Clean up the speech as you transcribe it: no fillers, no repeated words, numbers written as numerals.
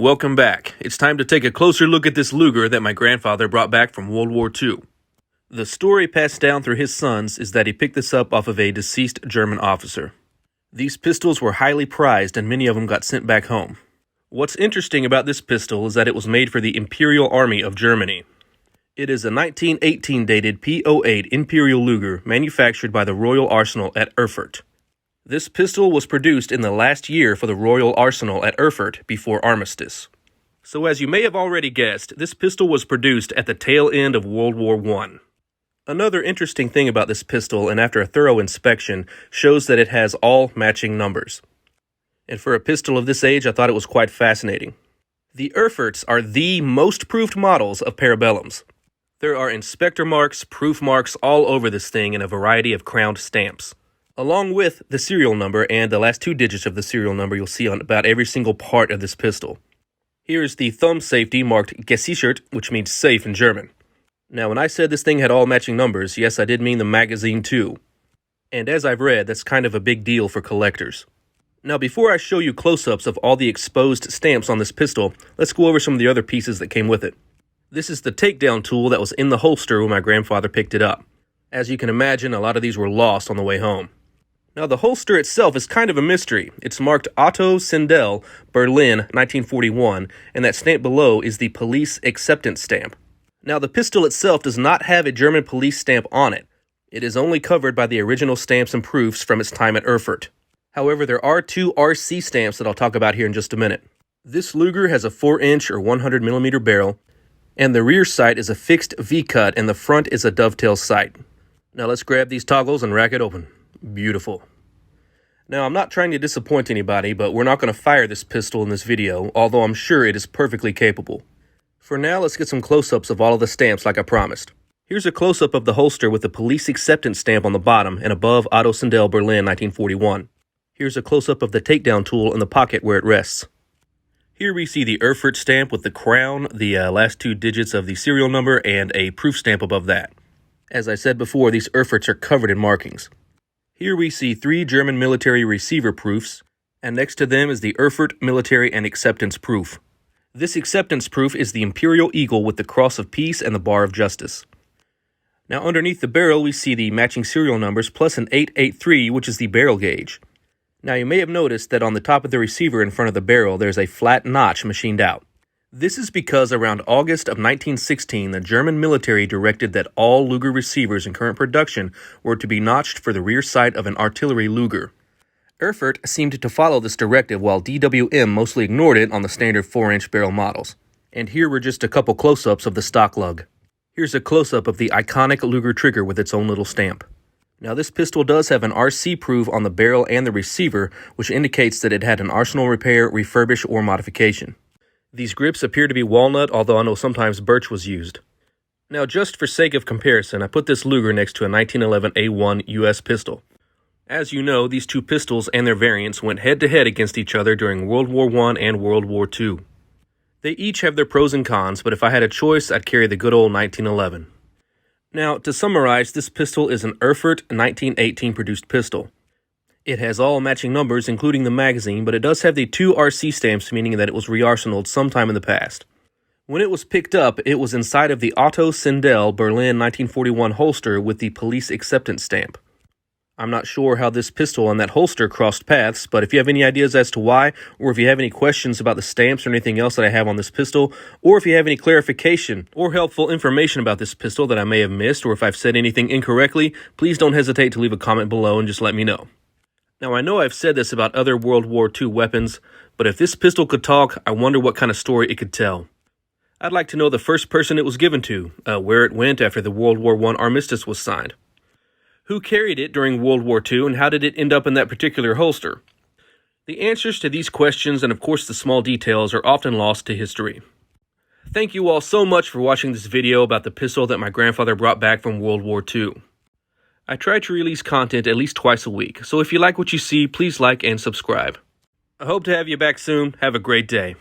Welcome back. It's time to take a closer look at this Luger that my grandfather brought back from World War II. The story passed down through his sons is that he picked this up off of a deceased German officer. These pistols were highly prized and many of them got sent back home. What's interesting about this pistol is that it was made for the Imperial Army of Germany. It is a 1918 dated P08 Imperial Luger manufactured by the Royal Arsenal at Erfurt. This pistol was produced in the last year for the Royal Arsenal at Erfurt before Armistice. So as you may have already guessed, this pistol was produced at the tail end of World War I. Another interesting thing about this pistol, and after a thorough inspection, shows that it has all matching numbers. And for a pistol of this age, I thought it was quite fascinating. The Erfurts are the most proofed models of parabellums. There are inspector marks, proof marks all over this thing in a variety of crowned stamps. Along with the serial number and the last two digits of the serial number you'll see on about every single part of this pistol. Here is the thumb safety marked gesichert, which means safe in German. Now when I said this thing had all matching numbers, yes, I did mean the magazine too. And as I've read, that's kind of a big deal for collectors. Now before I show you close-ups of all the exposed stamps on this pistol, let's go over some of the other pieces that came with it. This is the takedown tool that was in the holster when my grandfather picked it up. As you can imagine, a lot of these were lost on the way home. Now, the holster itself is kind of a mystery. It's marked Otto Sindel, Berlin, 1941, and that stamp below is the police acceptance stamp. Now, the pistol itself does not have a German police stamp on it. It is only covered by the original stamps and proofs from its time at Erfurt. However, there are two RC stamps that I'll talk about here in just a minute. This Luger has a 4-inch or 100mm barrel, and the rear sight is a fixed V-cut, and the front is a dovetail sight. Now, let's grab these toggles and rack it open. Beautiful. Now, I'm not trying to disappoint anybody, but we're not going to fire this pistol in this video, although I'm sure it is perfectly capable. For now, let's get some close-ups of all of the stamps like I promised. Here's a close-up of the holster with the police acceptance stamp on the bottom and above Otto Sindel, Berlin, 1941. Here's a close-up of the takedown tool in the pocket where it rests. Here we see the Erfurt stamp with the crown, the last two digits of the serial number, and a proof stamp above that. As I said before, these Erfurts are covered in markings. Here we see 3 German military receiver proofs, and next to them is the Erfurt military and acceptance proof. This acceptance proof is the Imperial Eagle with the Cross of Peace and the Bar of Justice. Now underneath the barrel we see the matching serial numbers plus an 883, which is the barrel gauge. Now you may have noticed that on the top of the receiver in front of the barrel there's a flat notch machined out. This is because around August of 1916, the German military directed that all Luger receivers in current production were to be notched for the rear sight of an artillery Luger. Erfurt seemed to follow this directive while DWM mostly ignored it on the standard 4-inch barrel models. And here were just a couple close-ups of the stock lug. Here's a close-up of the iconic Luger trigger with its own little stamp. Now this pistol does have an RC proof on the barrel and the receiver, which indicates that it had an Arsenal repair, refurbish, or modification. These grips appear to be walnut, although I know sometimes birch was used. Now, just for sake of comparison, I put this Luger next to a 1911 A1 US pistol. As you know, these two pistols and their variants went head-to-head against each other during World War I and World War II. They each have their pros and cons, but if I had a choice, I'd carry the good old 1911. Now, to summarize, this pistol is an Erfurt 1918 produced pistol. It has all matching numbers, including the magazine, but it does have the 2 RC stamps, meaning that it was re-arsenaled sometime in the past. When it was picked up, it was inside of the Otto Sindel Berlin 1941 holster with the police acceptance stamp. I'm not sure how this pistol and that holster crossed paths, but if you have any ideas as to why, or if you have any questions about the stamps or anything else that I have on this pistol, or if you have any clarification or helpful information about this pistol that I may have missed, or if I've said anything incorrectly, please don't hesitate to leave a comment below and just let me know. Now, I know I've said this about other World War II weapons, but if this pistol could talk, I wonder what kind of story it could tell. I'd like to know the first person it was given to, where it went after the World War I armistice was signed. Who carried it during World War II, and how did it end up in that particular holster? The answers to these questions, and of course the small details, are often lost to history. Thank you all so much for watching this video about the pistol that my grandfather brought back from World War II. I try to release content at least twice a week, so if you like what you see, please like and subscribe. I hope to have you back soon. Have a great day.